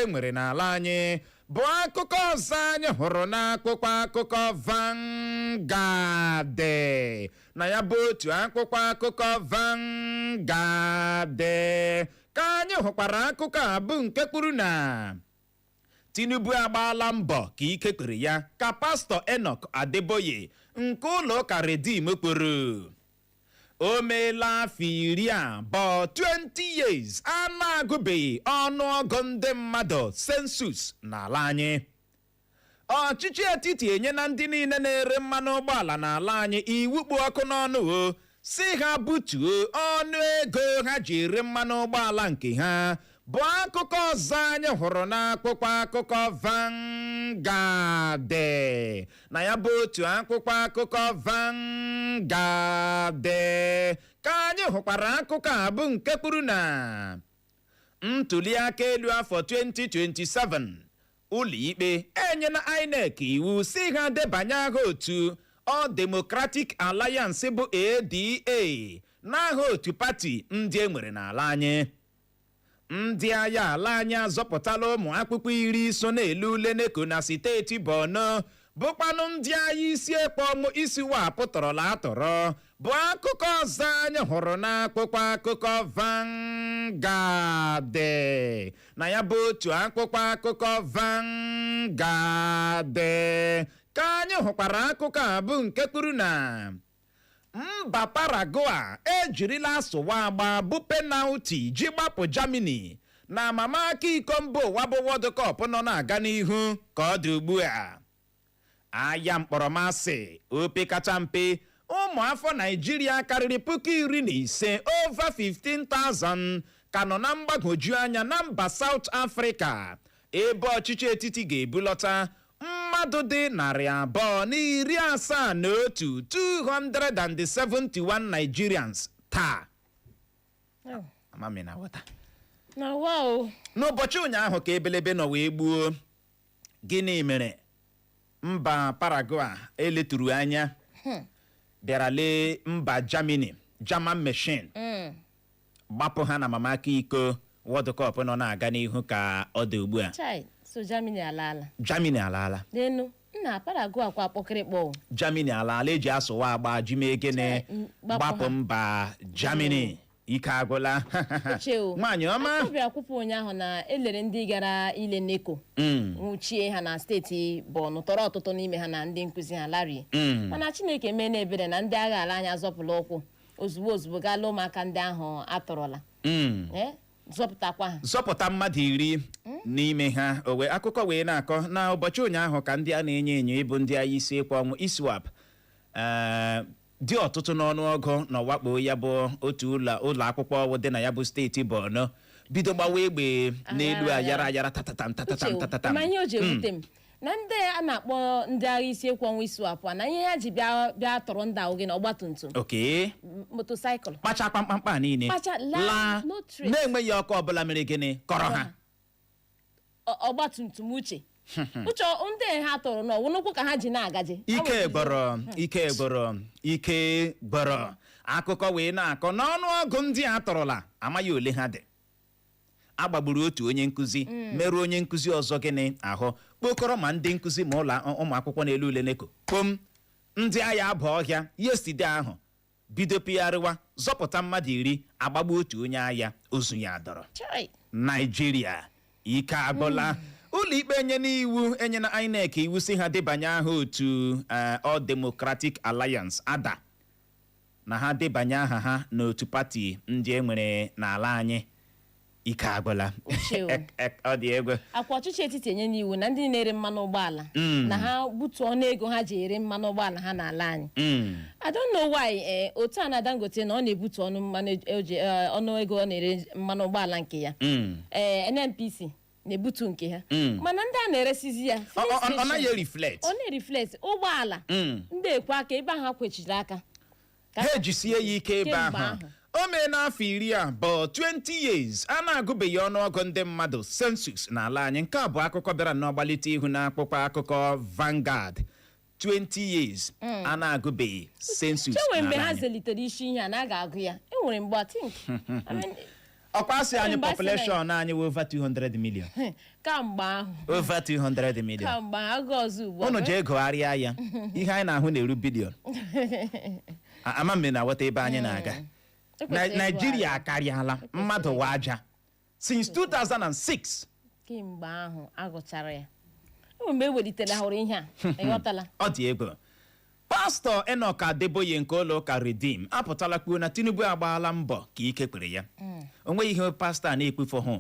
nwere n'ala anyị bụ akụkọ ọzọ anyị hụrụ n'akwụkwọ akụkọ Vanguard na ya bụ otu akwụkwọ akụkọ Vanguard ka anyị hụkwara akụkọ a bụ nke kwuru na Tinubu agbaala mbọ ka ike kwere ya ka pastọ Enoch Adeboye nke ụlọ ụka Redeem kporo o meela afọ 20 years a na-agụbeghị ọnụọgụ ndị mmadụ sensus n'ala anyị. Ọchịchị etiti enyela ndị niile na-ere mmanụ ụgbọala n'ala anyị iwu kpụ ọkụ n'ọnụ si ha butuo ọnụ ego ha ji ere mmanụ ụgbọala nke ha bụ akụkọ ọzọ anyị hụrụ n'akwụkwọ akụkọ Vanguard na ya bụ otu akwụkwọ akụkọ Vanguard ka anyị hụkwara akụkọ a bụ nke kwuru na ntuli aka elu afọ 2027 ụlọikpe enyela INEC iwu si ha debanye aha otu Democratic Alliance bụ ADA n'aha otu pati ndị e nwere n'ala anyị. Ndị agha ala anyị azọpụtala ụmụ akwụkwọ 10 so na-ele ule neko na steeti Borno bụkwanụ ndị agha isi ekpo ọmụ isi wapụtọrọla atọrọ bụ akụkọ ọzọ anyị hụrụ n'akwụkwọ akụkọ Vanguard na ya bụ otu akwụkwọ akụkọ Vanguard ka anyị hụkwara akụkọ a bụ nke kwuru na mba Paraguay ejirila asụwa agba bụ penalti ji gbapụ Germany na amamaka iko mba ụwa bụ World Cup nọ na-aga n'ihu ka ọ dị ugbu a. Aya mkpọrọmasị opekacha mpe ụmụafọ Naịjirịa karịrị 15,000 over 15,000 ka nọ na mgbagwoju anya na mba South Africa ebe ọchịchị etiti ga-ebulọta mmadụ dị 271 271 Nigerians taa. N'ụbọchị ụnyaahụ ka ebelebe nọ wee gbuo. Gịnị mere mba Paraguay eleturu anya bịara lee mba German machine gbapụ ha na mamaka iko World Cup nọ na-aga n'ihu ka ọ dị ugbu a. So Germany alaala. Denu nna Paraguay kwa kpọkịrịkpọ. Germany alaala eji asụwa agba jimegene gbapụ mba Germany ike agụla. Nwaanyị ọma ọbịa akwụpụ ụnyaahụ na elere ndị gara ile neko nwụchie ha na steeti Borno tọrọ ọtụtụ n'ime ha na ndị nkụzi ha larie mana Chineke mee n'ebere na ndị agha ala anya zọpụla ụkwụ ozugbo gaala ụmụaka ndị ahụ atọrọla zọpụta mmadụ 10 n'ime ha. Owe akụkọ wee na-akọ na ụbọchị ụnyaahụ ka ndị a na-enyo enyo ịbụ ndị agha isi ekpo ọmụ ISIOKWU dị ọtụtụ n'ọnụọgụ na ọwakpo ya bụ otu ụlọ akwụkwọ dị na ya bụ steeti Borno bido gbawa egbe n'elu ayara tatatam. Ma ihe o ji ewute m na ndị a na-akpọ ndị agha isi ekpo ọmụ ISIOKWU na ihe ha ji bịa tọrọ ndị ahụ gị na ọgbatumtum motosaịkụl kpacha kpamkpamkpa niile laa na-enweghị ọkụ ọbụla mere gịnị kọrọ ha ọgbatumtum uche ndị ha tọrọ n'ọwụnụkwụ ka ha ji na-agaje ike gbọrọ akụkọ wee na-akọ n'ọnụọgụ ndị a tọrọla amaghị ole ha dị. Agbagburu otu onye nkụzi merụ onye nkụzi ọzọ gịnị ahụ kpokọrọ ma ndị nkụzi ma ụmụ akwụkwọ na-ele ule neko pom ndị agha abụ ọhịa yestide ahụ bido pịgharịwa zọpụta mmadụ 10 agbagbu otu onye agha ozu ya dọrọ. Naịjirịa ike agụla. Ụlọikpe enyela INEC iwu si ha debanye aha otu Democratic Alliance ADA na ha debanye aha ha n'otu pati ndị e nwere n'ala anyị. Ike agụla. Ọ dị egwu. Akwa ọchịchị etiti enye n'iwu na ndị na-ere mmanụ ụgbọala na ha butuo ọnụego ha ji ere mmanụ ụgbọala ha n'ala anyị. I don't know why otu a na Dangote na ọ na-ebutu ọnụego ọ na-ere mmanụ ụgbọala nke ya. NNPC na-ebutu nke ha mana ndị a na-eresizi ya ọ naghị reflect ụgbọala ndị ekwe aka ebe ahụ kwechiri aka ha ejisie ya ike ebe ahụ. O mee n'afọ 20 years a na-agụbeghị ọnụọgụ ndị mmadụ sensus n'ala anyị. Nke a bụ akụkọ bịara n'ọgbalite ihu n'akwụkwọ akụkọ Vanguard. 20 years a na-agụbeghị sensus n'ala anyị. Mgbe ha zelitere isi ihe a na-aga agụ ya enwere mgbe ọkwasị anyị population anyị over 200 million kamgbe ahụ over 200 million kamgbe agụ ọzọ ugbu unu jee gụgharịa ya ihe anyị na-ahụ na-eru bilion ama m na weta ebe anyị na-aga Nigeria akarịala mmadụ wa aja since 2006 kemgbe ahụ agụchara ya mgbe ewelitere hụrụ ihe a ịghọtala ọ dị egwu pastọ Enoch Adeboye nke ụlọ ụka Redeem apụtala kwuo na Tinubu agbaala mbọ ka ike kwere ya onweghị ihe pastọ a na-ekpufu hụ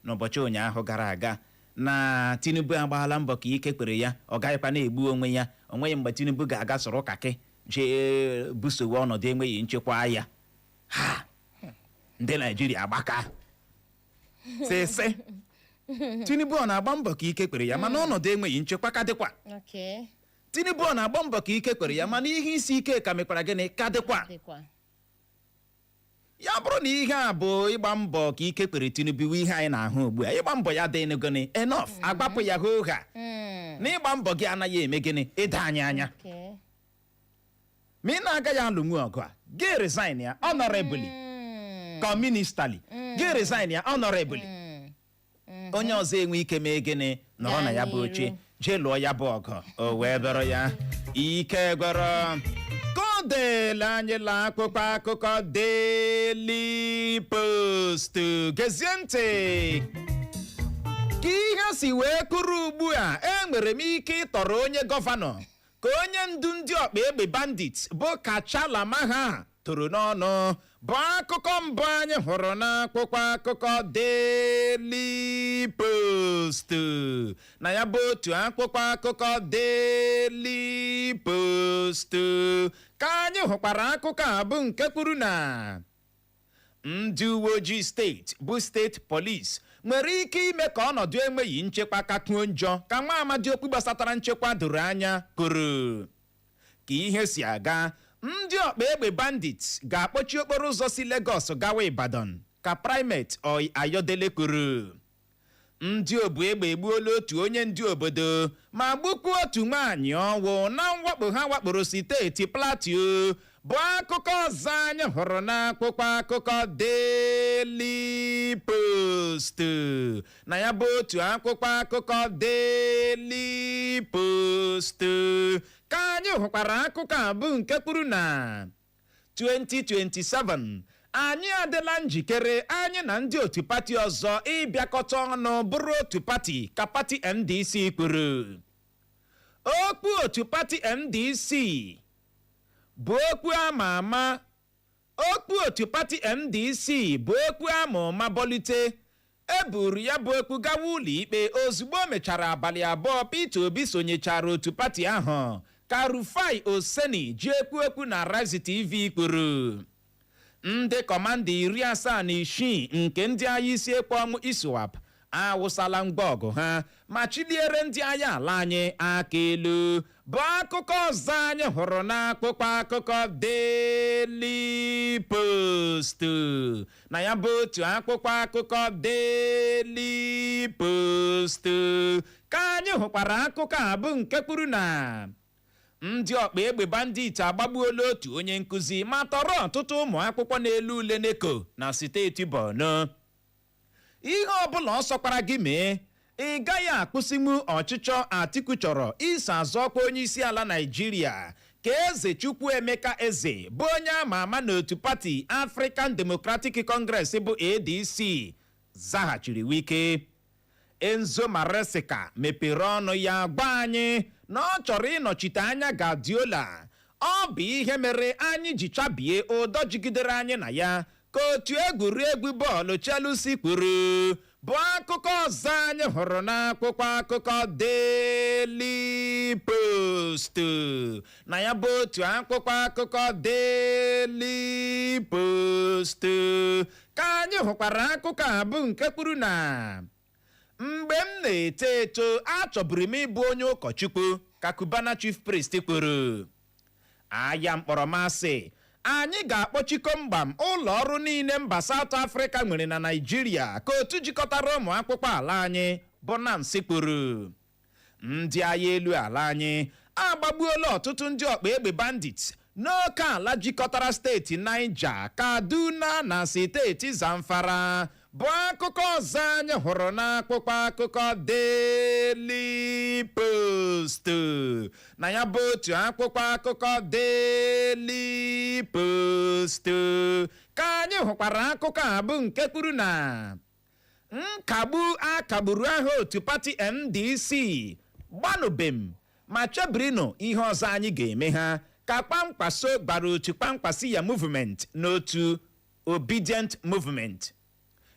n'ụbọchị ụnyaahụ gara aga na Tinubu agbaala mbọ ka ike kwere ya ọ gaghịkwa na-egbu onwe ya onweghị mgbe Tinubu ga-aga soro kakị jee busowe ọnọdụ enweghị nchekwa ya ha ndị Naijiria agbaka sese Tinubu ọ na-agba mbọ ka ike kwere ya mana ọnọdụ enweghị nchekwa ka dịkwa Tinubu ọ na-agba mbọ ka ike kwere ya mana ihe isi ike ka mekwara gịnị ka dịkwa ya bụrụ na ihe a bụ ịgba mbọ ka ike kwere Tinubu ihe anyị na-ahụ ugbu a ịgba mbọ ya dị gịnị enough agbapụ ya ha na ịgba mbọ gị anaghị eme gịnị ịda anyị anya ma ị na-agaghị alụnwu ọgụ a gị resign ya honorably ka ministally gị resign ya honorably onye ọzọ enwe ike mee gịnị nọrọ na ya bụ oche jee lụọ ya bụ ọgụ o wee bịara ya ike gwara kodela anyị la akpụkpọ akụkọ Daily Post gezie ntị ka ihe si wee kụrụ ugbu a enwere m ike ịtọrọ onye gọvanọ ka onye ndu ndị ọkpa egbe bandit bụ Kachala Maha toro n'ọnụ bụ akụkọ mbụ anyị hụrụ n'akwụkwọ akụkọ Daily Post na ya bụ otu akwụkwọ akụkọ Daily Post ka anyị hụkwara akụkọ a bụ nke kwuru na ndị uwe ojii steeti bụ steeti polisi nwere ike ime ka ọnọdụ enweghị nchekwa kakwuo njọ ka nwa amadi okwu gbasatara nchekwa doro anya kwuru ka ihe si aga ndị ọkpa egbe bandits ga-akpọchi okporo ụzọ si Lagos gawa Ibadan ka Primate Ayodele kwuru ndị obu egbe egbuola otu onye ndị obodo ma gbukwa otu nwaanyị ọnwụ na mwakpo ha wakporo steeti Plateau bụ akụkọ ọzọ anyị hụrụ n'akwụkwọ akụkọ Daily Post na ya bụ otu akwụkwọ akụkọ Daily Post ka anyị hụkwara akụkọ a bụ nke kwuru na 2027 anyị adịla njikere anyị na ndị otu pati ọzọ ịbịakọta ọnụ bụrụ otu pati ka pati NDC kwuru okwu otu pati NDC bụ okwu ama ama okwu otu pati NDC bụ okwu ama ụma bọlite eburu ya bụ okwu gawa ụlọ ikpe ozugbo o mechara abalị abụọ Peter Obi sonyechara otu pati ahụ ka Rufai Oseni ji ekwu na Rise TV kwuru ndị kọmanda 76 nke ndị agha isi ekwe ọmụ ISIOKWU awụsala ngwa ọgụ ha ma chiliere ndị agha ala anyị aka elu bụ akụkọ ọzọ anyị hụrụ n'akwụkwọ akụkọ Daily Post na ya bụ otu akwụkwọ akụkọ Daily Post ka anyị hụkwara akụkọ a bụ nke kwuru na ndị ọkpa egbe bandit agbagbuola otu onye nkụzi ma tọrọ ọtụtụ ụmụ akwụkwọ n'elu ule neko na steeti Borno ihe ọbụla ọ sọkwara gị mee ị gaghị akwụsịnwu ọchịchọ Atiku chọrọ iso azọ ọkwa onye isi ala Naịjirịa ka Eze Chukwuemeka Eze bụ onye ama ama n'otu pati African Democratic Congress bụ ADC zaghachiri Wike. Enzo Maresika mepere ọnụ ya gwa anyị na ọ chọrọ ịnọchite anya Guardiola ọ bụ ihe mere anyị ji chabie ụdọ jigidere anyị na ya ka otu egwuregwu bọọlụ Chelsea kwuru bụ akụkọ ọzọ anyị hụrụ n'akwụkwọ akụkọ Daily Post na ya bụ otu akwụkwọ akụkọ Daily Post ka anyị hụkwara akụkọ a bụ nke kwuru na mgbe m na-eto eto achọburu m ịbụ onye ụkọchukwu ka Cubana Chief Priest kwuru aya mkpọrọmasị anyị ga-akpọchikọ mgbam ụlọ ọrụ niile mba South Africa nwere na Naịjirịa ka otu jikọtara ụmụ akwụkwọ ala anyị bụ Nancy kwuru ndị agha elu ala anyị agbagbuola ọtụtụ ndị ọkpa egbe bandits n'oke ala jikọtara steeti Niger, Kaduna na steeti Zamfara bụ akụkọ ọzọ anyị hụrụ n'akwụkwọ akụkọ Daily Post. Na ya bụ otu akwụkwọ akụkọ Daily Post ka anyị hụkwara akụkọ a bụ nke kwuru na nkagbu akagburu aha otu pati NDC gbanubem ma chebirinu ihe ọzọ anyị ga-eme ha ka kpamkpaso gbara otu kpamkpasi ya movement n'otu obedient movement.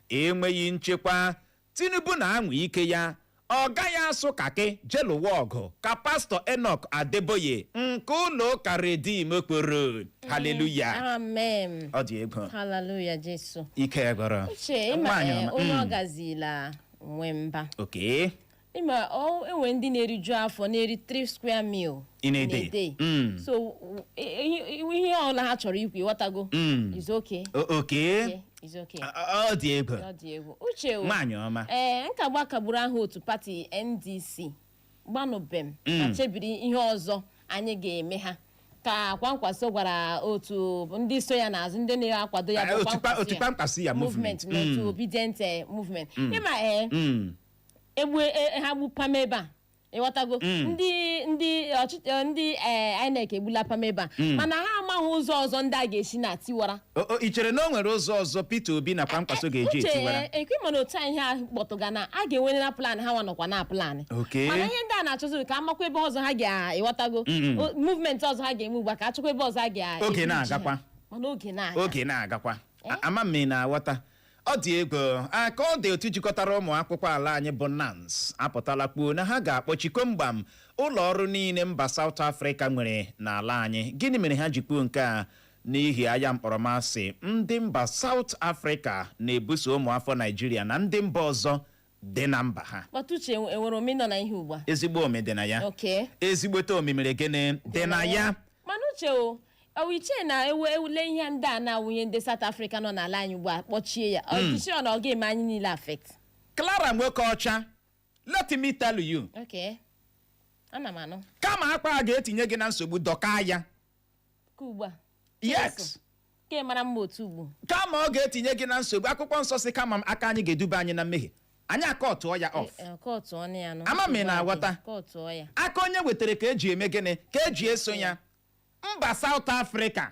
Enweghị nchekwa, Tinubu na-anwa ike ya, ọ gaghị asụ kaki jelụwa ọgụ ka pastọ Enoch Adeboye nke ụlọ ụka Redeem kporo. Haleluya. Amen. Ọ dị egwu. Haleluya Jesu. Ike gwara. Uche ịma onye ọ gazila nwe mba. Okay. Ịma enwe ndị na-eriju afọ na-eri 3 square meal in a day. So ihe ọla ha chọrọ ikwu ịghọtago. Is okay. Okay. Is okay. Ọ dị egwu. Ọ dị egwu. Uche nwaanyị ọma. Nkagbu akagburu aha otu pati NDC gbanubem ma chebiri ihe ọzọ anyị ga-eme ha ka kwankwaso gwara otu ndị so ya n'azụ ndị na-akwado ya bụ otu kpamkpasi ya movement n'otu obedient movement. Ịma egbu ha gbupam ebe a ịghọtago ndị INEC egbula pam ebe a mana ha amaghị ụzọ ọzọ ndị a ga-esi na tiwara. I chere na o nwere ụzọ ọzọ Peter Obi na kpamkpaso ga-eji etiwara? Ekwe mana otu ihe a kpọtụga na a ga-enwere na plan ha nọkwa na plan. Mana ihe ndị a na-achọziri ka amakwa ebe ọzọ ha ga-ịghọtago movement ọzọ ha ga-eme ugbu a ka achọkwa ebe ọzọ ha ga-eme. Oge na-agakwa. Mana oge na-agakwa. Ama m na-aghọta. Ọ dị ego ka ọ dị otu jikọtara ụmụ akwụkwọ ala anyị bụ NANS apụtala kpuo na ha ga-akpọchikọ mgbam ụlọ ọrụ niile mba South Africa nwere n'ala anyị. Gịnị mere ha ji kpuo nke a? N'ihi anya mkpọrọmasị ndị mba South Africa na-ebuso ụmụafọ Nigeria na ndị mba ọzọ dị na mba ha. Kpatuche enwere omenọ na ihe ugbu a. Ezigbo ome dị na ya. Ezigbote omimere gịnị dị na ya. Mana uche Owiche na ewule ihe ndị a na-awụnye ndị South Africa nọ n'ala anyị ugbu a kpọchie ya. Ọchịchị ọ na ọ ga-eme anyị niile affect. Clara nwoke ọcha, let me tell you. Okay. Ana m anụ. Kama akpa a ga-etinye gị na nsogbu dọka ya. Ka ugbu a. Yes. Ke mara mma otu ugbu. Kama ọ ga-etinye gị na nsogbu, akwụkwọ nsọ si kama aka anyị ga-eduba anyị na mmehie. Anyị akọtụọ ya off. Akọtụọ ya no. Ama m na-aghọta. Akọtụọ ya. Aka onye wetere ka eji eme gịnị? Ka eji eso ya. Mba South Africa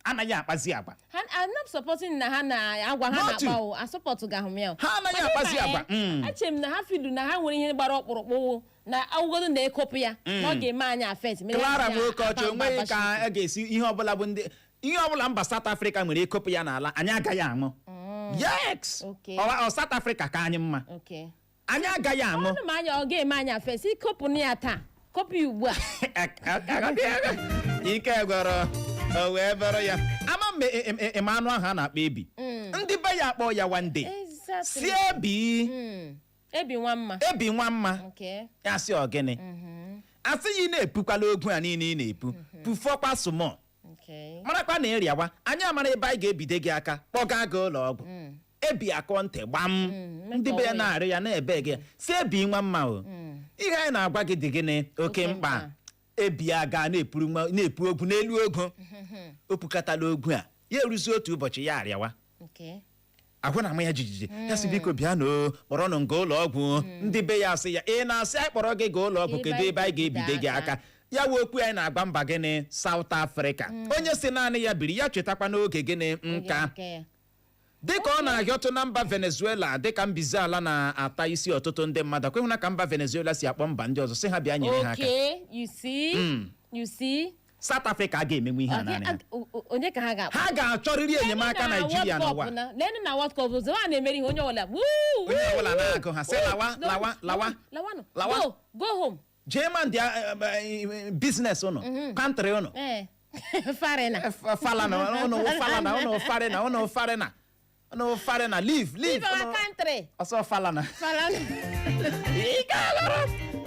anaghị akpazi agba. I'm not supporting na ha na-agwa ha na-akpa a support ga hụ ya. Ha anaghị akpazi agba. Eche m na ha filu na ha nwere ihe gbara ọkpụrụkpụ na awụgodo na-ekopụ ya na ọ ga-eme anyị affect. Clara nwoke ọcha onweghị ka a ga-esi ihe ọbụla bụ ndị ihe ọbụla mba South Africa nwere ekopụ ya n'ala anyị agaghị aṅụ. Yes. Ọ South Africa ka anyị mma. Anyị agaghị aṅụ. Ọnụ ma anyị ọ ga-eme anyị affect ikopụ na ya taa. Kopị ugbu a. Ike gwara o wee bụrụ ya. Ama m anụ ahụ a na-akpọ ebi. Ndị be ya akpọ ya one day. Si ebi. Ebi nwa mma. Ebi nwa mma. Ya si ogene. Asị yi na-epukwala ogwu a niile ị na-epu. Pufọkwa sumo. Marakwa na eriawa. Anyị amara ebe anyị ga-ebide gị aka kpọga gị ụlọ ọgwụ. Ebi akọ ntị gbam. Ndị be ya na-arị ya na-ebe gị. Si ebi nwa mma o. Ihe anyị na-agwa gị dị gịnị oke mkpa. Ebi aga na-epu ogwu n'elu ogwu. O pukatala ogwu a ya eruzi otu ụbọchị ya arịawa. Ahụ na ama ya jijiji ya si biko bịa no kpọrọnụ nga ụlọ ọgwụ. Ndị be ya asị ya ị na-asị anyị kpọrọ gị ga ụlọ ọgwụ kedu ebe anyị ga-ebide gị aka. Ya wee okwu anyị na-agba mba gịnị South Africa. Onye si naanị ya biri ya chetakwa n'oge gịnị nka. Dịka ọ na-ahịọtụ na mba Venezuela dịka mbizi ala na-ata isi ọtụtụ ndị mmadụ kweghụ na ka mba Venezuela si akpọ mba ndị ọzọ si ha bịa nyere ha aka. You see South Africa ga-emenwe ihe naanị ha. Onye ka ha ga-akpọ? Ha ga-achọrịrị enyemaka Nigeria n'ụwa. Leenụ na World Cup ụzọ ha na-emeri ihe onye ọbụla. Onye ọbụla na-agụ ha sị lawa. Go home. German dia business ụnụ, country ụnụ. Farina, leave our country. Ọsọ falana.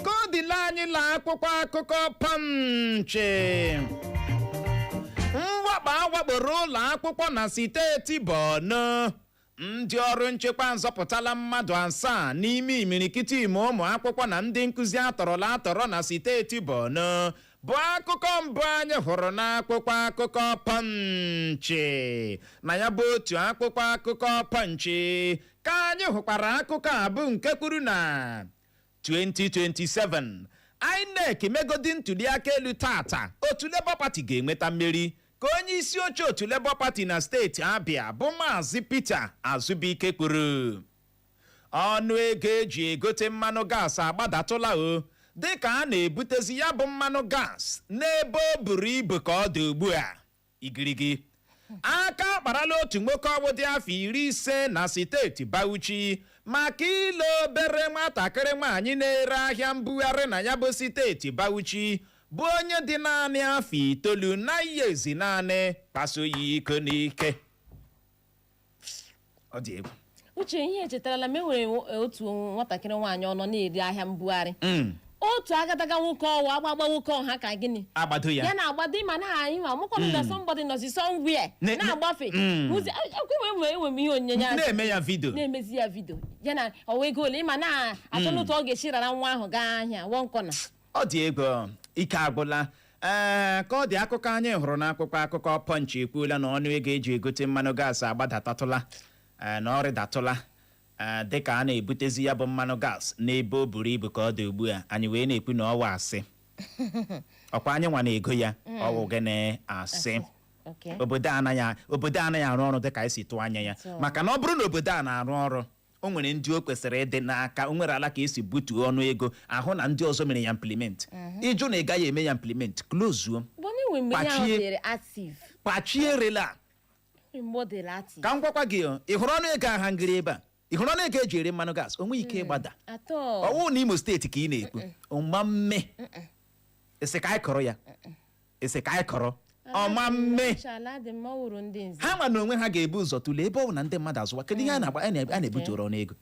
Ka ọ dịla anyị la akwụkwọ akụkọ Punch. Mwakporo ụlọ akwụkwọ na steeti Borno. Ndị ọrụ nchekwa nzọpụtala mmadụ 7 n'ime imirikiti ime ụmụ akwụkwọ na ndị nkụzi atọrọ na steeti Borno bụ akụkọ mbụ anyị hụrụ n'akwụkwọ akụkọ Punch. Na ya bụ otu akwụkwọ akụkọ Punch ka anyị hụkwara akụkọ a bụ nke kwuru na 2027 INEC megodi ntuli aka elu tata otu Labour Party ga-enweta mmeri ka onye isi oche otu Labour Party na steeti Abia bụ Maazị Peter Azubike kwuru. Ọnụ ego eji egote mmanụ gas agbadatụla o dịka a na-ebutezi ya bụ mmanụ gas n'ebe o buru ibu ka ọ dị ugbu a. Igirigi aka akparala otu nwoke ọbụ dị afọ 50 na steeti Bauchi maka ile obere nwatakịrị nwaanyị na-ere ahịa mbugharị na ya bụ steeti Bauchi bụ onye dị naanị afọ 9 na ihe ezi naanị kpaso ya iko n'ike. Ọ dị egwu. Uche ihe echetarala m enwere otu nwatakịrị nwaanyị ọ nọ na-eri ahịa mbugharị. Otu agadaga nwoke ọwa agbagba nwoke ọha ka gịnị agbado ya na-agbado ịma na anyị ma mụkwanụ na somebody nọzi somewhere na-agbafe enwe m ihe onyinye ya na-eme ya vidio na-emezi ya vidio ya na ọwa ego ole ịma na-achọ n'ụtọ ọ ga-esi rara nwa ahụ gaa ahịa wọnkọna. Ọ dị ego ike agwụla. Ka ọ dị akụkọ anyị hụrụ n'akwụkwọ akụkọ Punch ekwuola na ọnụ ego eji egote mmanụ gas agbadatatụla na ọ rịdatụla dịka a na-ebutezi ya bụ mmanụ gas n'ebe o buru ibu ka ọ dị ugbu a. Anyị wee na-ekwu na ọwa asị ọkwa anyị nwa na-ego ya ọwụ gịnị asị. Obodo anaghị arụ ọrụ dịka anyị si tụọ anya ya maka na ọ bụrụ na obodo a na-arụ ọrụ o nwere ndị o kwesịrị ịdị n'aka o nwere ala ka esi butuo ọnụ ego ahụ na ndị ọzọ mere ya implement. Ịjụ na ị gaghị eme ya implement klozuo kpachie rela ka m gwakwa gị ị hụrụ ọnụ ego aha ngịrị ebe a ị hụrụ ọnụ ego eji ere mmanụ gas o nweghị ike ịgbada. Ọwụ na Imo steeti ka ị na-ekwu ọma mme esi ka anyị kọrọ ya esi ka anyị kọrọ ọma mme ha ma na onwe ha ga-ebu ụzọ tụlee ebe ọ bụ na ndị mmadụ azụwa kedu ihe a na-ebuturu ọnụ ego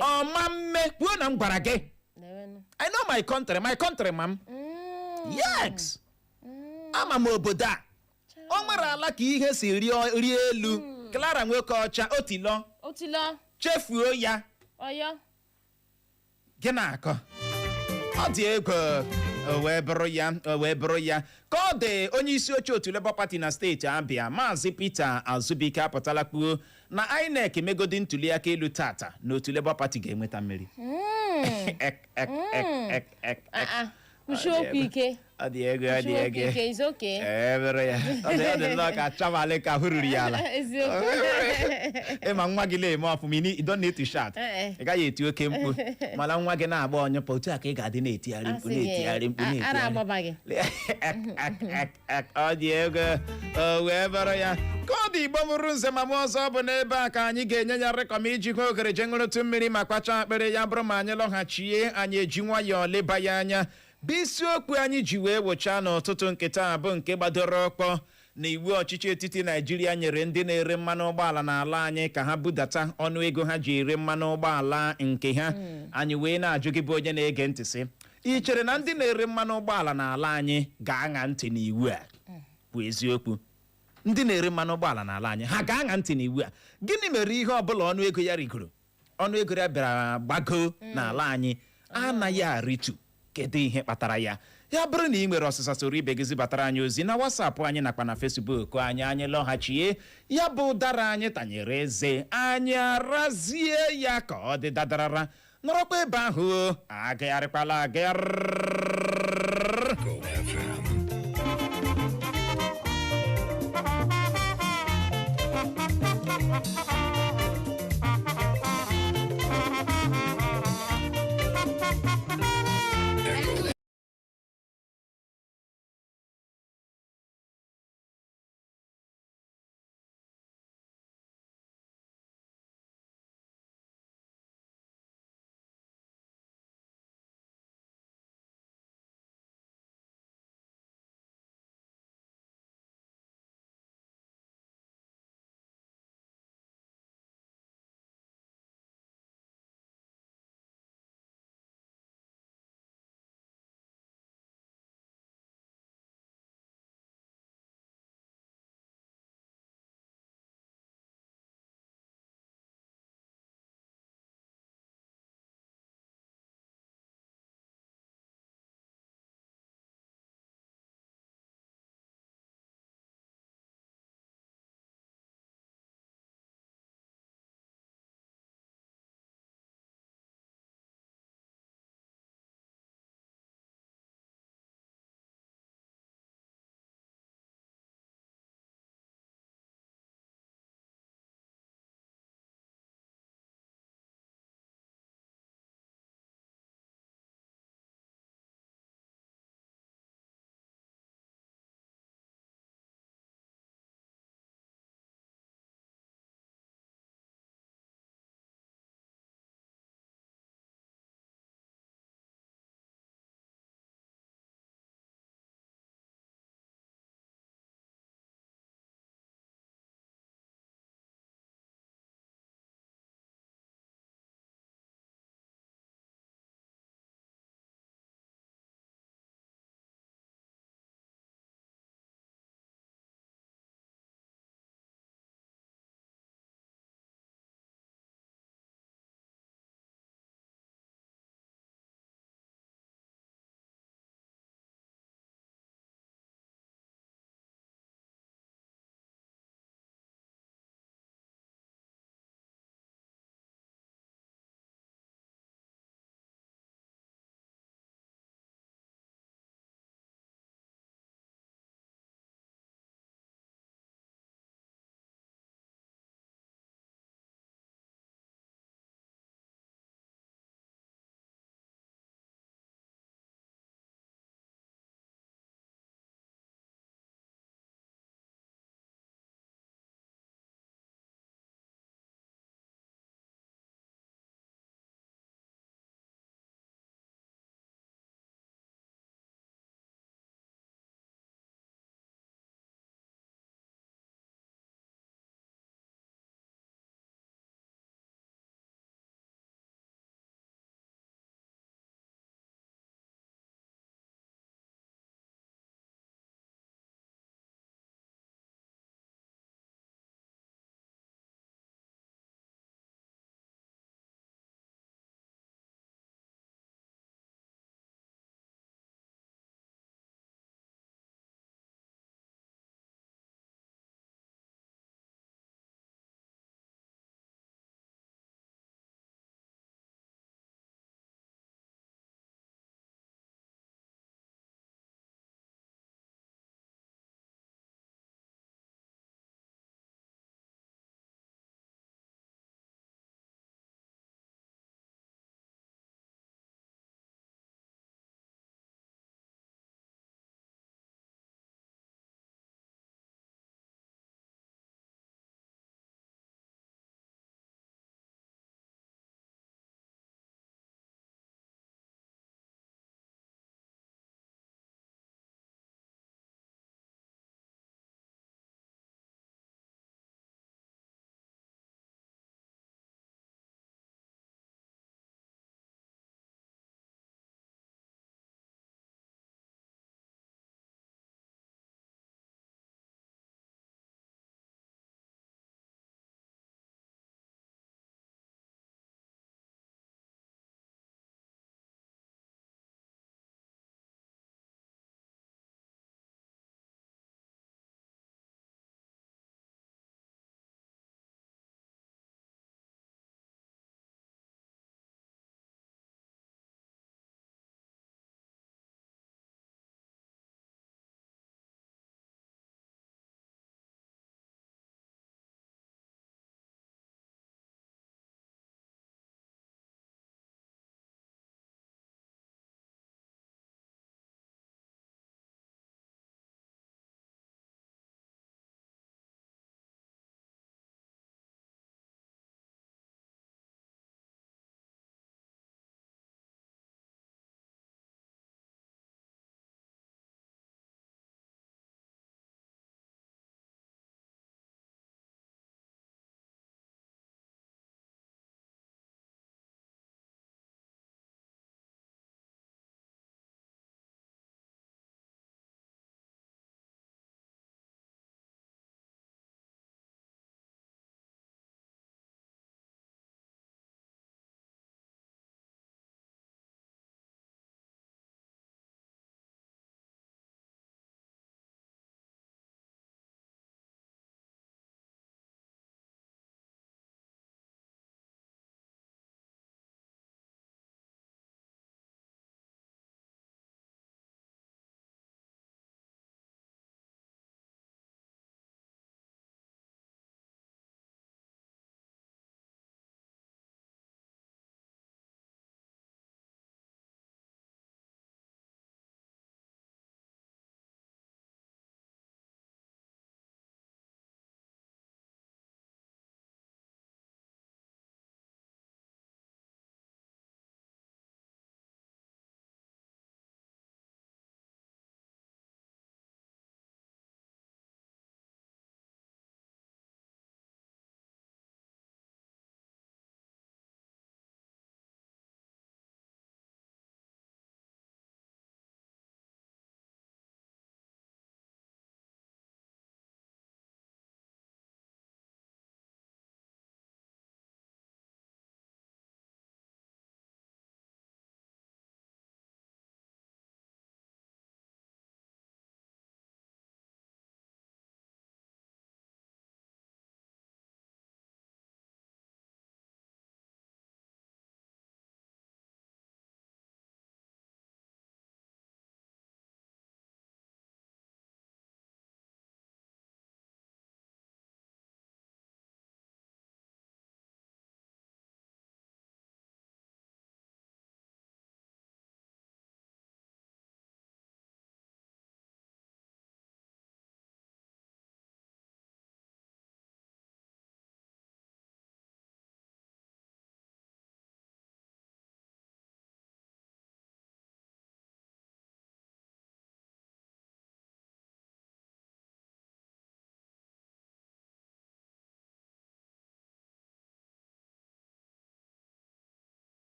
ọma mme kwuo na m gwara gị I know my country mam yes ama m obodo a o nwere ala ka ihe si rie elu Clara nwoke ọcha otilo chefuo ya gị na-akọ ọ dị ego o wee bụrụ ya ka ọ dị onye isi oche otu Labour Party na steeti Abia Maazị Peter Azubike apụtala kwuo na INEC megodi ntuli aka elu tata na otu Labour Party ga-enweta mmeri. Ọ dị ego ebere ya ọ dị nnọọ ka chabalị ka ahụ ruru ya ala ịma nwa gị na-eme ọfụma you don't need to shout ị gaghị eti oke mkpu mana nwa gị na-agba ọnyụpụ otu a ka ị ga-adị na-etigharị mkpu ọ dị ego o wee bụrụ ya ka ọ dị Igbo mụrụ nze ma mụ ọzọ bụ n'ebe a ka anyị ga-enye ya rịkọm iji hụ ogere je ṅụrụtụ mmiri ma kpacha akpịrị ya bụrụ ma anyị lọghachie anyị eji nwayọọ leba ya anya bụ isiokwu anyị ji wee wụchaa n'ụtụtụ nke taa bụ nke gbadoro ọkpọ na iwu ọchịchị etiti Naijiria nyere ndị na-ere mmanụ ụgbọala n'ala anyị ka ha budata ọnụ ego ha ji ere mmanụ ụgbọala nke ha. Anyị wee na-ajụ gị bụ onye na-ege ntị sị ị chere na ndị na-ere mmanụ ụgbọala n'ala anyị ga-aṅa ntị n'iwu a bụ eziokwu? Ndị na-ere mmanụ ụgbọala n'ala anyị ha ga-aṅa ntị n'iwu a? Gịnị mere ihe ọbụla ọnụ ego ya rigoro ọnụ ego ya bịara gbago n'ala anyị anaghị arịtu? Kedu ihe kpatara ya? Ya bụrụ na ị nwere ọsịsa soro ibe gị zibatara anyị ozi na WhatsApp anyị nakwa na Facebook anyị lọghachie ya bụ ụdara anyị tanyere eze anyị arazie ya ka ọ dị dadarara nọrọkwa ebe ahụ agagharịkwala agagharị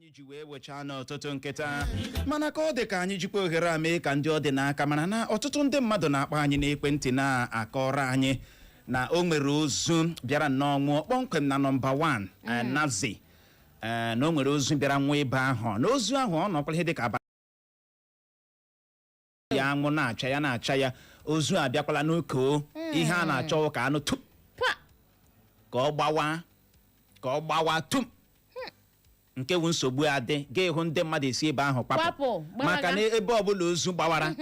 anyị ji wee wechaa n'ọtụtụ nkịta mana ka ọ dị ka anyị jikwa ohere a mee ka ndị ọ dị n'aka mana na ọtụtụ ndị mmadụ na-akpọ anyị n'ekwentị na-akọrọ anyị na o nwere ozu bịara nnọọ nwụọ kpọmkwem na nọmba 1 Nazi na o nwere ozu bịara nwụọ ebe ahụ na ozu ahụ ọ nọkwara ihe dị ka abalị ya anwụ na-acha ya ozu abịakwala n'oko ihe a na-achọ ka anụ tup ka ọ gbawa tum nke wu nsogbu adị ga-ehụ ndị mmadụ esi ebe ahụ kpapụ maka na ebe ọbụla ozu gbawara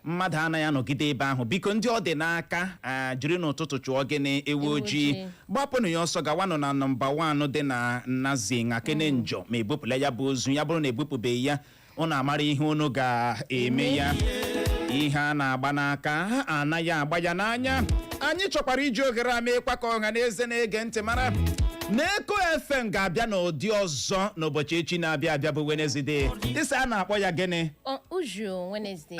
mmadụ anaghị anọgide ebe ahụ biko ndị ọ dị n'aka jiri n'ụtụtụ chụọ gịnị ewu ojii gbapụnụ ya ọsọ gawanụ na nọmba 1 dị na Nazi na kene njọ ma ebupụla ya bụ ozu ya bụrụ na ebupụbeghị ya unu amara ihe unu ga-eme ya ihe a na-agba n'aka anaghị agba ya n'anya anyị chọkwara iji oghere a meekwa ka ọha na eze na-ege ntị mara na Eko FM ga-abịa n'ụdị ọzọ n'ụbọchị echi na-abịa abịa bụ Wednesday isi a na-akpọ ya gịnị uju Wednesday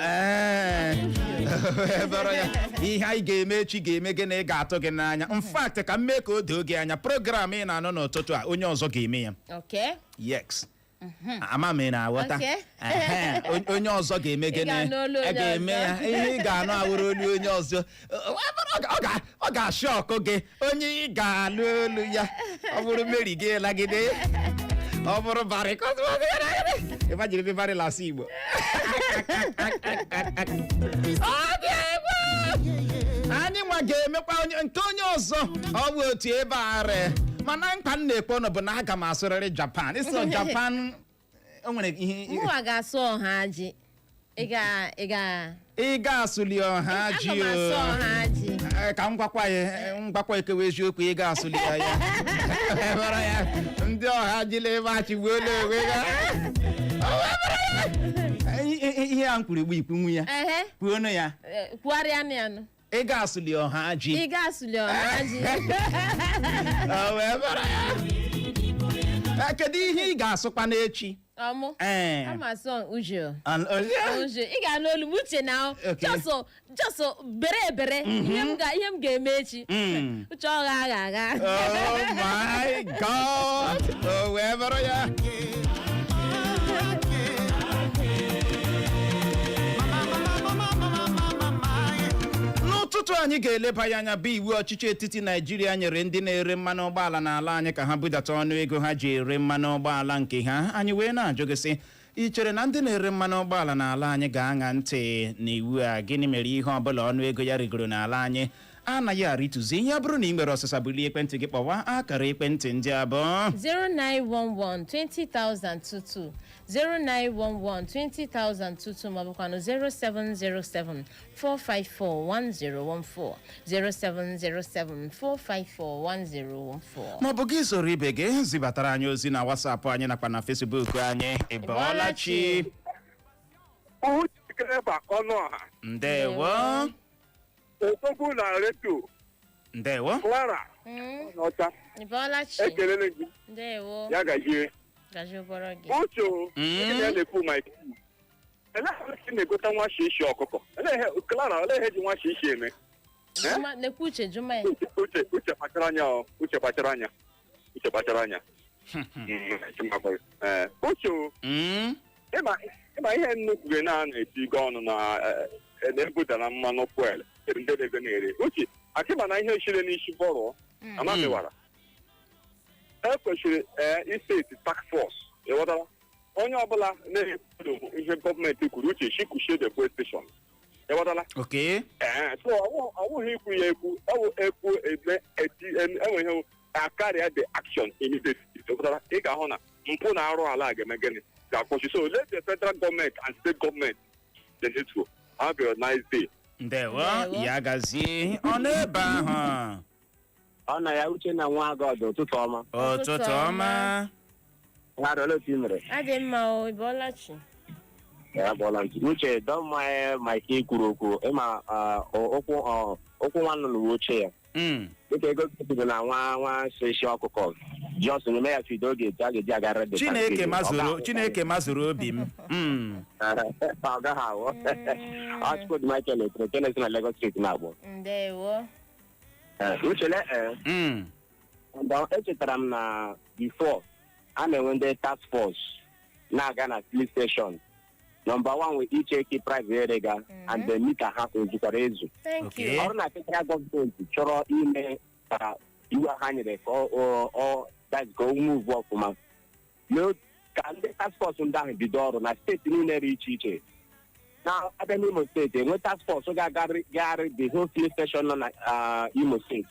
ihe anyị ga-eme echi ga-eme gịnị ga-atụ gị n'anya in fact ka m mee ka o doo gị anya program ị na-anụ n'ụtụtụ a onye ọzọ ga-eme ya yes ama m na-aghọta onye ọzọ ga-eme gịnị ga-eme ya ihe ị ga-anụ awụrụ olu onye ọzọ ọ ga-ashọkụ gị onye ị ga-alụ olu ya ọ bụrụ Mary gị lagide ọ bụrụ barị lasị Igbo anyị nwa ga-emekwa nke onye ọzọ ọ bụ otu ebe are mana mkpa m na-ekpe ọnụ bụ na aga m asụrịrị Japan ịsọ Japan o nwere ihe mụwa ga-asụ ọha ji ị ga-asụli ọha ji ka m gwakwa ekewa eziokwu ị ga-asụli ya ndị ọha ji la ebe achịgbuola onwe ya ihe a m kwuru igbo ikwu ya kwuonu ya kwugharịa nụ ị ga-asụli ọha ji kedu ihe ị ga-asụkwa n'echi ị ga-anụ olu m uche na jọsọ bere ihe m ga-eme echi uche ọgha agha oh my God o wee bụrụ ya n'ụtụtụ anyị ga-eleba ya anya bụ iwu ọchịchị etiti Naijiria nyere ndị na-ere mmanụ ụgbọala n'ala anyị ka ha budata ọnụ ego ha ji ere mmanụ ụgbọala nke ha anyị wee na-ajụ gị sị ị chere na ndị na-ere mmanụ ụgbọala n'ala anyị ga-aṅa ntị n'iwu a gịnị mere ihe ọbụla ọnụ ego ya rigoro n'ala anyị anaghị arituzi ihe bụrụ na ị nwere ọsịsa bulie ekwentị gị kpọwa akara ekwentị ndị abụọ 0911-20,022 0911-20,022 maọbụkwanụ 0707-454-1014 0707-454-1014 maọbụ gị soro ibe gị zibatara anyị ozi na WhatsApp anyị nakwa na Facebook anyị ịbọọlachi ndewo obula reto ndewo Clara n'ọcha ekelele gị ndewo ya gajie ocho ya na-ekwu Mike eleghị na-egota nwa shishi ọkụkọ Clara eleghị ji nwa shishi eme uche kpachara anya uche kpachara anya ocho ịma ihe nnukwu na-eti go ọnụ na-ebudara mmanụ fuel ndị ego na-ere uche akịma na ihe chire n'isi bọrọ amamiwara ekwesịrị iseti task force ịghọtara onye ọbụla na-ekwudo ihe gọọmenti kwuru uche chikuchie the fuel station ịghọtara so ọwụghị ikwu ya ekwu enwe ihe akarịa the action immediately ịghọtara ị ga-ahụ na mpụ na arụ ala ga-eme gịnị ga-akpọchi so let the federal government and state government the network have a nice day. Ndewo ya gazie ọ n'ebe ahụ ọ na ya uche na nwa God ụtụtụ ọma adị mma ịbọọlachi ya bọọla ntị uche dọmma Mike kwuru okwu ịma okwu nwa nnụnụ oche ya dịka ego gosiri na nwa shishi ọkụkọ Johnson eme ya fido oge a ga-eji agara dị Chineke mazuru obi m ọ gaghị awụ Ọchukwu Michael etere na Lagos Street na-agbụ ndewo uchele echetara m na before a na-enwe ndị task force na-aga na police station. Number 1 we icheki price erega and the mita ha ezukwara ezu. Thank you. Ọrụ na federal gọọmenti chọrọ ime ka iwu ha nyere ka ọ move ọfụma. Ka ndị task force ndị ahụ bido ọrụ na steeti niile dị iche iche. Na abịa n'Imo steeti enwe task force ga-agagharị the whole police station nọ na Imo steeti.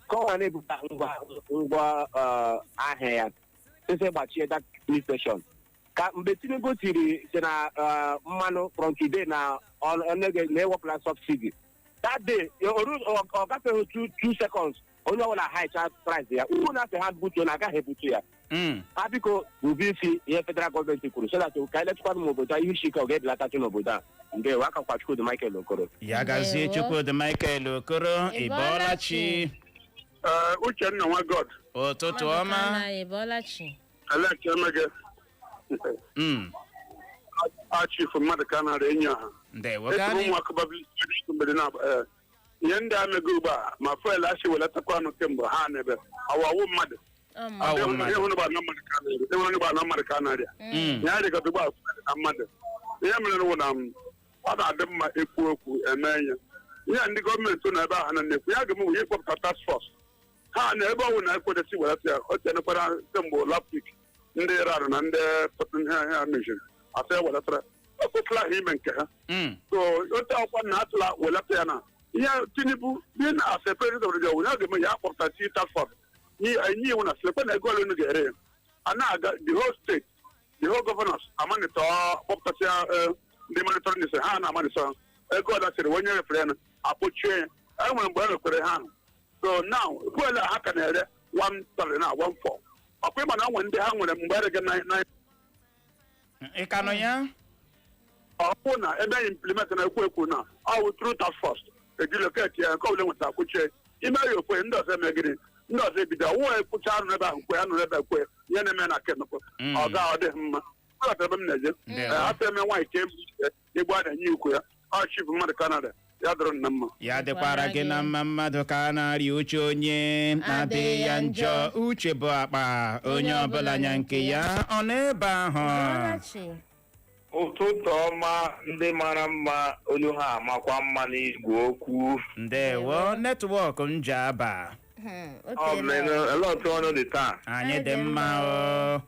Ka ọ na-ebupụta ngwa ahịa ya site gbachie that police station. Ka mgbe Tinubu tiri si na mmanụ from today na na-ewepụla subsidy. That day ọ gafeghị 2 seconds onye ọbụla high price ya ugbu na-asị ha butuo na agaghị ebutu ya. Ha biko rube isi ihe federal gọọmenti kwuru so that ka eletukwanụ m obodo a ihe isi ka ọ ga-ebelatachi n'obodo a. Ndewo akakwa Chukwudi Michael Okoro. Ya gazie Chukwudi Michael Okoro ịbọọlachi. Uchenna nwa God. Ụtụtụ ọma. Ịbọọlachi. Emege. Chief mmadụ ka na-arị enyi ha. Ndewo gani. Esi ụmụaka babili mgbede na ihe ndị a mego ugbu a ma fuel asị welatakwa anụ kemgbe ha n'ebe awawu mmadụ. Ịhụnụ ba na mmadụ ka na-arịa. Ya dị ka tụgba na mmadụ. Ihe mere n'ụwa na ọ na-adị mma ekwu okwu eme ihe. Ihe ndị gọọmenti na ebe ahụ na-ekwu ya ga-eme ihe kpọpụta task force. Ha na ebe ọnwụ na-ekwedesi welata ya o chenekwara kemgbe last week. Ndị rarụ na ndị ha mejiri asa ya welatara o kwesịrị ahụ ime nke ha so ote ọkwa na atụla welata ya na ihe Tinubu ihe na ase president of the ya ga-eme ya akpọpụta ti task force nye iwu na silekwe na ego ole unu ga-ere ya a na-aga the whole state the whole governors amanịtọ kpọpụtasịa ndị monitoring nise ha na-amanịtọ ego ọla sịrị onye refere ya na akpọchie ya e nwere mgbe e rekwere ha so now fuel ha ka na-ere 1 na 1.4 ọkwa ịma na nwe ndị ha nwere mgbe erege na ịkanụ ya ọ bụ na ebe anyị implement na ekwu na ọ through task force ejiloketi ya nke ọbụla nweta akwụchie ime ya okwe ndị ọzọ emegiri ndị ọzọ ebido wụọ ekwucha anụ ebe ahụ kwe anụ ebe ekwe ihe na-eme na kemịkal ọ ga ọ dịghị mma ọghọtara ebe m na-eje afọ eme nwaanyị ka Igbo a na-enye ikwu ya ọ chief mmadụ Canada ya dịrị na mma ya dịkwara gị na mma mmadụ ka na-arịa uche onye na-adịghị ya njọ uche bụ akpa onye ọbụla nya nke ya ọ n'ebe ahụ. Ụtụtụ ọma ndị mara mma olu ha amakwa mma n'igwe okwu. Ndewo netwọk m ji aba. Otu ọnụ dị taa. Anyị dị mma o.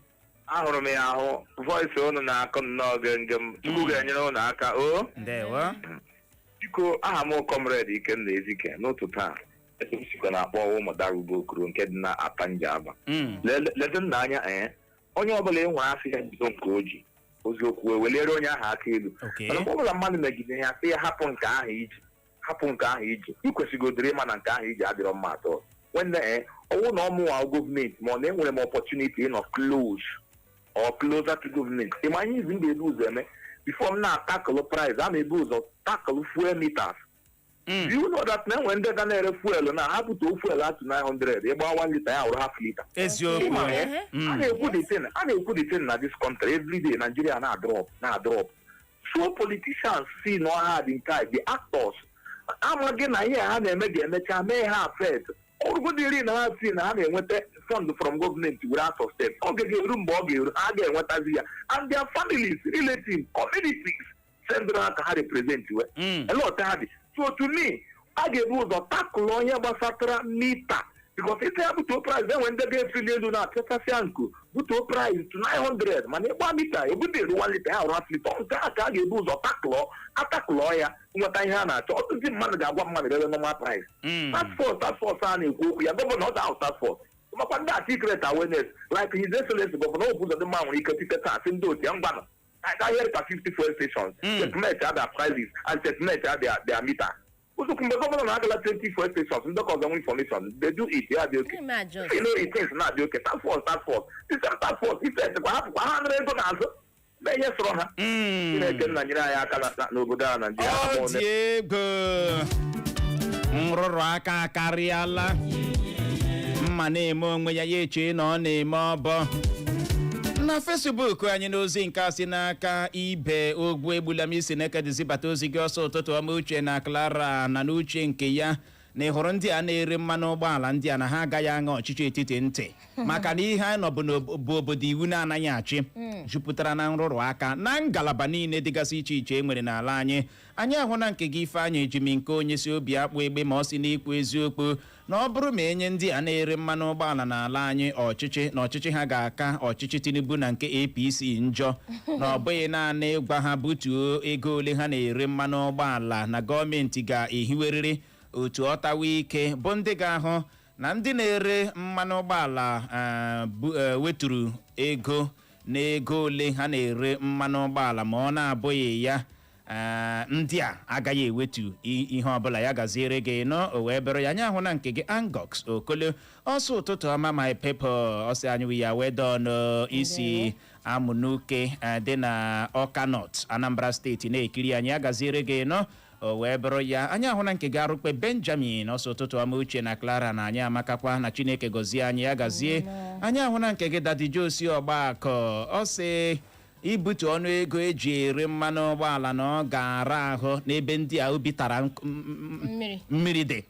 Ahụrụ m ya ahụ voice unu na-akụ nnọọ gengem Chukwu ga-enyere unu aka o. Ndewo. Biko aha m Comrade Ikenna Ezike n'ụtụtụ taa esikwa na-akpọ ụmụ Darubo Okoro nke dị na Atanja Aba. Lede nna anya onye ọbụla enwe afọ ya jizo nke oji oziokwu ewelere onye ahụ aka elu mana mgbe ọbụla mmadụ megide ya sị ya hapụ nke ahụ iji ikwesịgodiri ịma na nke ahụ iji adịrọ mma atọ wende ọwụ na ọmụnwa gọọmenti ma ọ na enwere m opportunity ịnọ closer to gọọmenti ịma anyị izi m ga-ebu ụzọ eme before m na-atakụlụ price a na-ebu ụzọ takụlụ fuel meters. Do you know that na enwe ndị ga na-ere fuel na ha bute fuel atụ 900 ịgba 1 liter ya wụrụ half liter. Eziokwu. A na-ekwu the thing na this country every day Nigeria na-drop. So politicians si na ọha dị nke the actors amaghị na ihe ha na-eme ga-emecha mee ha affect ọrụgodị iri na ha si na ha na-enweta fund from gọọmenti were out of step oge ga-eru mgbe ọ ga-eru ha ga-enwetazi ya and their families, relatives, communities send ha ka ha represent we elot ha dị. So to me a ga-ebu ụzọ takụlụ onye gbasatara mita because ite ya butuo price enwe ndị ga-efili elu na-apịasasịa nku butuo price to 900 mana ịgba mita ebuderu 1 liter ya ụra flita nke a ka a ga-ebu ụzọ atakụlọ ya nweta ihe a na-achọ ọtụtụ mmadụ ga-agwa mmadụ rere normal price. Task force a na-ekwu okwu ya gọvanọ ọ da task force makwa ndị secret awareness like his excellency gọvanọ ọ bụ ụzọ dị mma nwere ike tite taa sị ndị otu ya mgbanụ ahịa ka 50 fuel stations settlement ya their prices and settlement ya their meter. Mgbe gọvanọ na-agala 20 fuel stations ndị ọzọ nwe information they do it ya dị oke it things na-adị oke task force the same task force ifetekwa hapụkwa ha nere ego n'azụ na-enye sọrọ ha Chineke nna nyere anyị aka n'obodo a Naijiria. Ọ dị ego nrụrụ aka akarịala mma na-eme onwe ya eche na ọ na-eme ọbọ na Facebook anyị n'ozi nke a si n'aka ibe ogbu egbula m isi n'eke dizibata ozi gị ọsọ ụtụtụ ọma uche na Clara na n'uche nke ya na ịhụrụ ndị a na-ere mmanụ ụgbọala ndị a na ha agaghị aṅa ọchịchị etiti ntị maka na ihe anyị nọ bụ obodo iwu na-anaghị achị jupụtara na nrụrụ aka na ngalaba niile dịgasị iche iche e nwere n'ala anyị ahụ na nke gị Ifeanyị Ejimi nke onye si obi akpụ egbe ma ọ si n'ikwu eziokwu na ọ bụrụ ma enye ndị a na-ere mmanụ ụgbọala n'ala anyị ọchịchị ha ga-aka ọchịchị Tinubu na nke APC njọ na ọ bụghị naanị gwa ha butuo ego ole ha na-ere mmanụ ụgbọala na gọọmenti ga-ehiwerịrị otu ọtawa ike bụ ndị ga-ahụ na ndị na-ere mmanụ ụgbọala weturu ego na ego ole ha na-ere mmanụ ụgbọala ma ọ na-abụghị ya ndị a agaghị ewetu ihe ọbụla ya gaziere gị nọ o wee bere ya anya ahụ na nke gị Angox Okolo ọsọ ụtụtụ ọma my people ọsị anyị ya wedon isi amụnuke dị na Ọka North Anambra steeti na-ekiri anyị ya gaziere gị nọ o wee bụrụ ya anyị ahụ na nke gị Arụkpe Benjamin ọsọ ụtụtụ ọma Uche na Clara na anyị amakakwa na Chineke gọzie anyị ya gazie anyị ahụ na nke gị Dadi Josi Ọgbakọ ọsị ibutu ọnụ ego eji ere mmanụ ụgbọala na ọ ga-ara ahụ n'ebe ndị a obi tara mmiri dị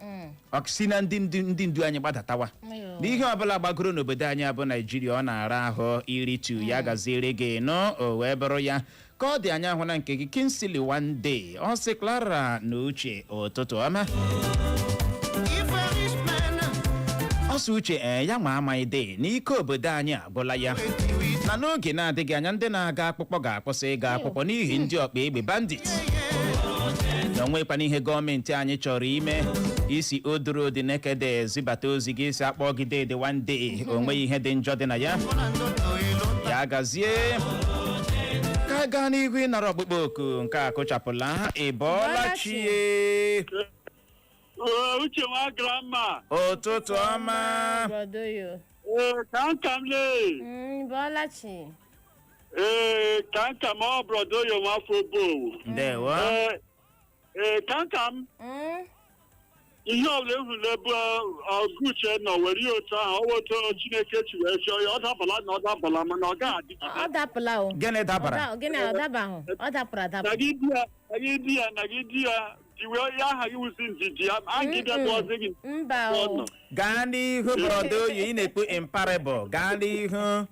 si na ndị ndu anyị gbadatawa n'ihe ọbụla gbagoro n'obodo anyị abụ Naijiria ọ na-ara ahụ iritu ya gaziere gị nọ o wee bụrụ ya ka ọ dị anya ahụ na nke gị Kingsley one day ọ sị Clara na Uche ụtụtụ ọma ọsọ Uche ya ma amaghị dị n'ike obodo anyị agwụla ya na n'oge na-adịghị anya ndị na-aga akpụkpọ ga-akwụsị ịga akwụkwọ n'ihi ndị ọkpa egbe bandit na onwekwana ihe gọọmenti anyị chọrọ ime isi odorodi nekede zibata ozi gị isi akpọgide dị one day onweghị ihe dị njọ dị na ya ya gazie ka gaa n'ihu ịnara ọkpụkpọ oku nke a kụchapụla ịbọọla chie Uche nwa grandma. Ụtụtụ ọma. Kankamle. Bọlachi. Kankam ọ brodoyo nwafọ bowu. Ndewo. Kankam. Ihe ọbụla ehuru n'ebe Ọgụche nọ were otu ahụ ọ woto Chineke chi wee chọọ ya ọ dapụla na ọ dapụla mana ọ gaghị adị. Ọ dapụla o. Gịnị dabara? Gịnị ọ dabahụ? Ọ dapụrụ adapụ. Nagide ya iwe ya aha gị wusi njiji ya agide bụọzi gị. Mba o. Gaa n'ihu brodoyo ị na-ekwu imparable gaa n'ihu.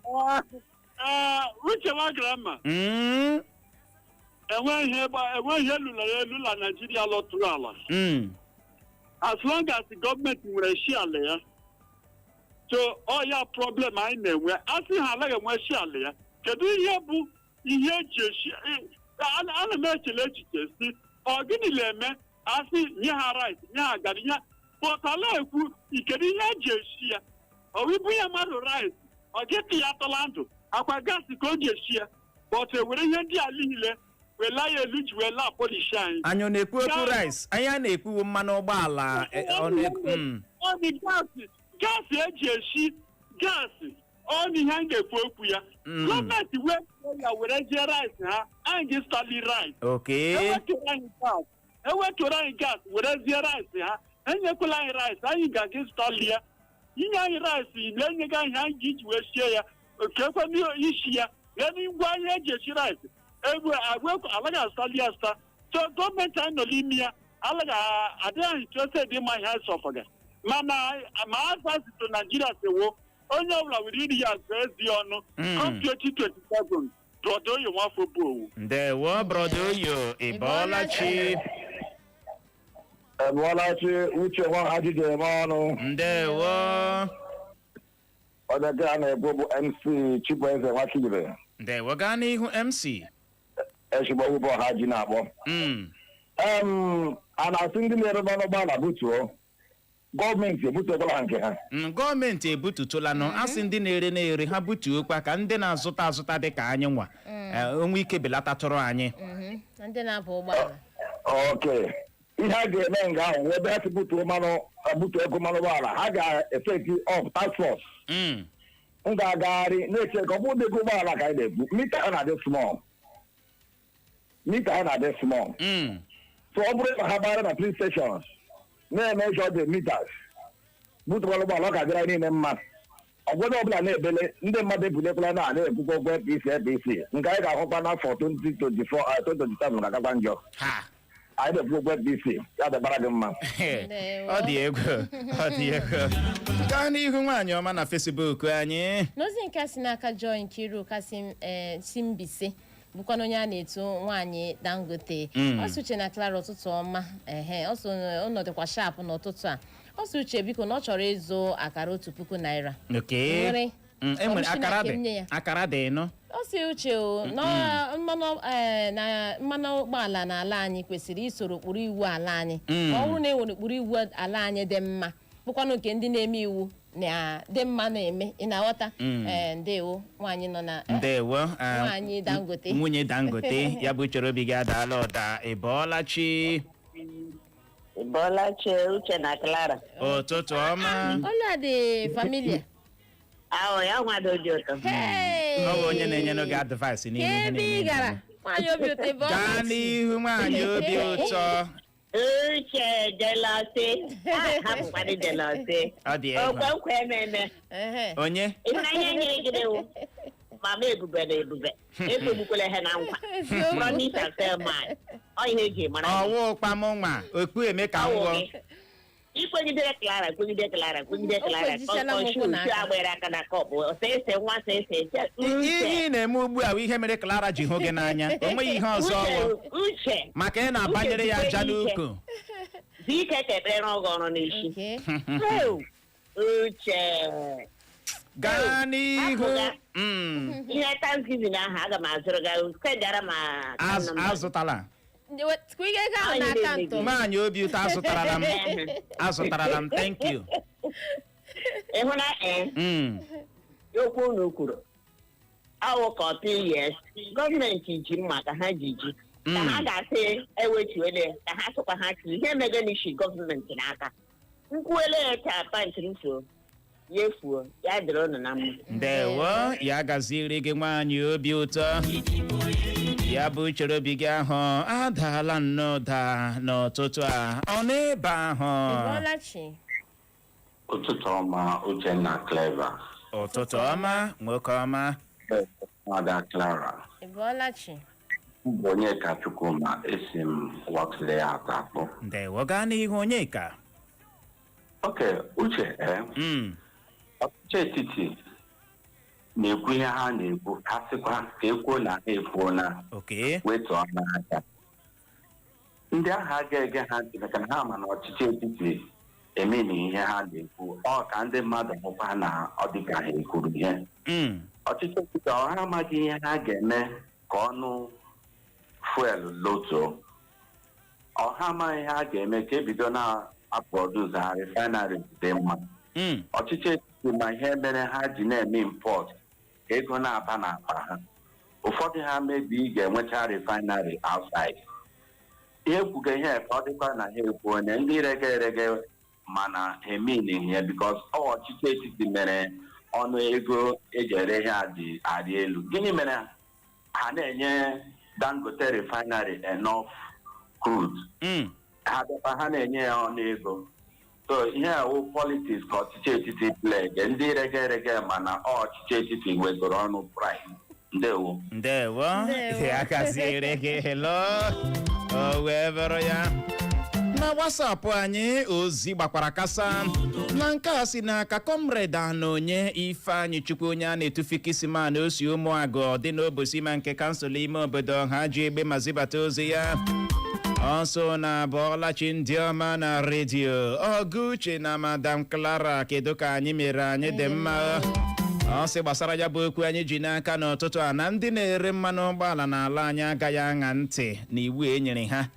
Uche nwa grandma. Enweghị ihe elu na Naịjirịa lọtụrụ ala. As long as the gọọmenti nwere shi ala ya, so ọ ya problem anyị na-enwe asị ha anaghị enwe shi ala ya kedu ihe bụ ihe eji eshi ana m echele echiche si ọ gịnị na-eme asị nye ha right nye ha gari nye pụtala ekwu kedu ihe eji eshi ya ọwịbụ ya mmadụ right ọ gịtị ya tọla ndụ akwa gasị ka o ji eshi ya but ewere ihe ndị ala niile wela ya elu ji wela apolishi anyị anyị na-ekwu okwu rice anyị na-ekwu mmanụ ụgbọala gaasị eji eshi gaasị ọ ihe anyị ga-ekwu okwu ya gọọmenti wee ya were jee rice ha anyị ga-estali rice ewetụrụ anyị gas were zie rice ha enyekwala anyị rice anyị ga-aga stali ya inye anyị rice ile enyeghị anyị anyị ga-iji wee sie ya okekwe isi ya lee ngwa anyị eji eshi rice alaghị asali ya sta so gọọmenti anyị nọ n'ime ya alaghị adịghị ntose dị mma ihe anyị sọfọga mana ma aza sito Naijiria sewo onye ọbụla nwere iri ya ezi ọnụ kọmpi 2027 brodoyo nwafọ bụ owu. Ndewo brodoyo ịbọọlachi. Ebọlachi Uche nwa ajụjụ eme ọnụ. Ndewo. Ọdịka a na-ekwu bụ MC Chibueze Nwachibere. Ndewo gaa n'ihu MC. Eshigbo ụbọ ha ji na-akpọ. A na-asị ndị na-ere mmanụ ụgbọala butuo gọọmenti ebutuokwala nke ha. Gọọmenti ebututụlanụ asị ndị na-ere ha butuokwa ka ndị na-azụta azụta dị ka anyị nwa onwe ike belatatụrụ anyị. Ndị na-abụ ụgbọala. Okay. Ihe a ga-eme nga ahụ ebe ha si butuo ego mmanụ ụgbọala ha ga-efeti of task force. M ga-agagharị na-eche ka ọ bụrụ ego ụgbọala ka anyị na-ebu mita ha na-adị small. So ọ bụrụ na ha gbara na police stations na-emeasure the meters butukwala ụgbọala ọ ga-adịra niile mma ọgwụdọ ọbụla na-ebele ndị mmadụ ebulekwala na-ekwukwa okwu APC nke anyị ga-ahụkwa n'afọ 2027 ga-agakwa njọ anyị na-ekwu okwu DC ya dịbara gị mma. Ọ dị egwu gaa n'ihu nwaanyị ọma na Facebook anyị. n'ozi nke si n'aka Joy Nkiru si Mbise bụkwa onye a na-eto nwaanyị Dangote ọ sụche na Clara ụtụtụ ọma ọ nọdịkwa sharp n'ụtụtụ a ọ sụche biko na ọ chọrọ ịzụ akara 1,000 naira. Enwere akara dị nọ. Ọ si uche na mmanụ ụgbọala n'ala anyị kwesịrị isoro ụkpụrụ iwu ala anyị ọ bụrụ na enwere ụkpụrụ iwu ala anyị dị mma bụkwanụ nke ndị na-eme iwu dị mma na-eme ị na-aghọta. Ndewo nwaanyị nọ na nwaanyị Dangote nwunye Dangote ya bụ chere obi gị adaala ụda. Ịbọọlachi Uche na Clara. Ụtụtụ ọma. Ọla dị familia. Ya nwado dị ụtọ. Ọ bụ onye na-enye gị advice n'ihe ebe ị gara nwaanyị obi ụtọ ebe gaa n'ihu nwaanyị obi ụtọ. Uche delọte hapụkwadị delọte Ọ dị egwu. okwenkwe ememe Onye ịhụna ihe nyere gị dewo mama ebube na ebube ekpegbukwala ihe na nkwa promise and fail man ọ ihe eji mara ọwụ ụkpamụnwa okpu eme ka ngwọ. ikwegidere Clara kọshu agbere aka na kọpụ sese nwa sese Ihe ị na-eme ugbu a bụ ihe mere Clara ji hụ gị n'anya. O nweghị ihe ọzọ ọwụ Uche maka ị na-abanyere ya aja n'ukwu. Dike ka ekpere n'ọgọ ọrụ n'isi Uche gaa n'ihu. ihe Thanksgiving ahụ aga m azụrụ gị kedara ma azụtala n'akaụntụ nwaanyị obi ụtọ azụtarala m thank you. ịhụna okwu unu kwuru awụ ka yes gọọmenti ji mma ka ha ji ka ha ga-asị ewetuele ka ha sụkwa ha tiri ihe megenishi gọọmenti n'aka nkwuele ya ka pantị mfuo ya efuo ya dịrị ụnụ na mma. Ndewo ya gaziere gị nwaanyị obi ụtọ. Ya bụ chere obi gị ahụ adaala nnọọ n'ụtụtụ a ọ n'ebe ahụ. Ụtụtụ ọma Uchenna Clever. Ụtụtụ ọma nwoke ọma. Ada Clara. Mbụ onye ka Chukwuma esi m wakile ya akpọ. Ndewo gaa n'ihu onye ka. Uche ọchịchị etiti na-ekwu ihe ha na-ekwu ha sịkwa ka ekwuo na ha ekwuo na wetuo n'aka. Ndị agha aga-ege ha ntị maka na ha ma na ọchịchị etiti eme na ihe ha na-ekwu ọ ka ndị mmadụ hụkwa na ọ dịka ha ekwuru ihe. Ọchịchị etiti ọha amaghị ihe ha ga-eme ka ọnụ fuelu lotuo. Ọha amaghị ihe ha ga-eme ka ebido na-apụrọduzu ha refineries dị mma. Ọchịchị etiti ma ihe mere ha ji na-eme import ka ego na-aba n'akpa ha. Ụfọdụ ha mebi ị ga-enwecha refinery outside. Ihe kwuga ihe ka ọ dịkwa na ha ekwu onye ndị rege mana emin ihe because ọchịchị etiti mere ọnụ ego eji ere ihe dị arị elu. Gịnị mere ha na-enye Dangote refinery enough crude? Ha na-enye ya ọnụ ego. So ihe awụ politics ka ọchịchị etiti plege ndị rege mana ọchịchị etiti wegoro ọnụ price. Ndewo ya gaziere gị hello o wee bụrụ ya. Na WhatsApp anyị ozi gbakwara kasa na nke a si n'aka Comrade Anonye Ifeanyị Chukwu onye a na-etufiki na osi ụmụagụ dị n'obosi ma nke kansụl ime obodo ha ji egbe ma zibata ozi ya. Ọsọ na Bọlachi ndị ọma na redio Ọgụuche na Madam Clara kedu ka anyị mere anyị dị mma. Ọ sị gbasara ya bụ okwu anyị ji n'aka n'ụtụtụ a na ndị na-ere mmanụ ụgbọala n'ala anyị agaghị aṅa ntị na iwu e nyere ha.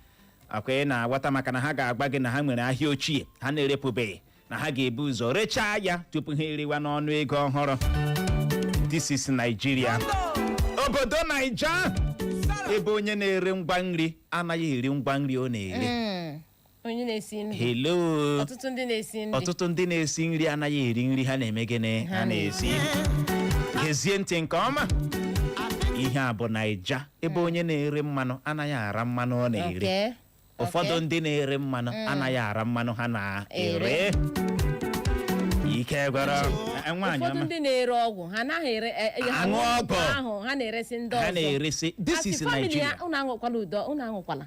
Akwa ị na-aghọta maka na ha ga-agba gị na ha nwere ahịa ochie ha na-erepụbeghị na ha ga-ebu ụzọ rechaa ya tupu ha eriwa n'ọnụ ego ọhụrụ. This is Nigeria. Obodo Naija ebe onye na-ere ngwa nri anaghị eri ngwa nri ọ na-ere. Onye na-esi nri. Hello. Ọtụtụ ndị na-esi nri anaghị eri nri ha na-eme gịnị ha na-esi. Gezie ntị nke ọma. Ihe a bụ Naija ebe onye na-ere mmanụ anaghị ara mmanụ ọ na-ere. Ụfọdụ ndị na-ere mmanụ anaghị ara mmanụ ha na-ere. ike gwara nwaanyị ụfọdụ ndị na-ere ọgwụ ha anaghị ere aṅụ ọgwụ ahụ ha na-eresi ndị ọzọ ha na-eresi this is Nigeria. unu aṅụkwala udo unu aṅụkwala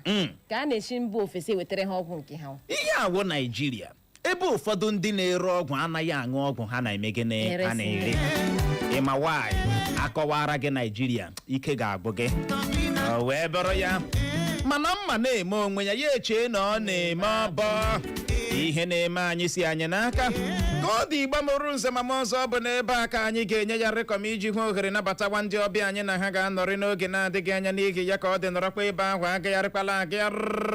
ka a na-esi mba ofesi wetara ha ọgwụ nke ha ihe awụ Nigeria ebe ụfọdụ ndị na-ere ọgwụ anaghị aṅụ ọgwụ ha na-eme gịnị ha na-ere ịma nwaanyị akọwara gị Nigeria ike ga-agwụ gị wee bụrụ ya mana mma na-eme onwe ya ya eche na ọ na-eme ọbọ ihe na-eme anyị si anyị n'aka ka ọ dị Igbo mụrụ nze ma ọzọ bụ n'ebe a ka anyị ga-enye ya rịkọm iji hụ ohere nabatawa ndị ọbịa anyị na ha ga-anọrị n'oge na-adịghị anya n'ihi ya ka ọ dị nọrọkwa ebe ahụ agagharịkwala agagharị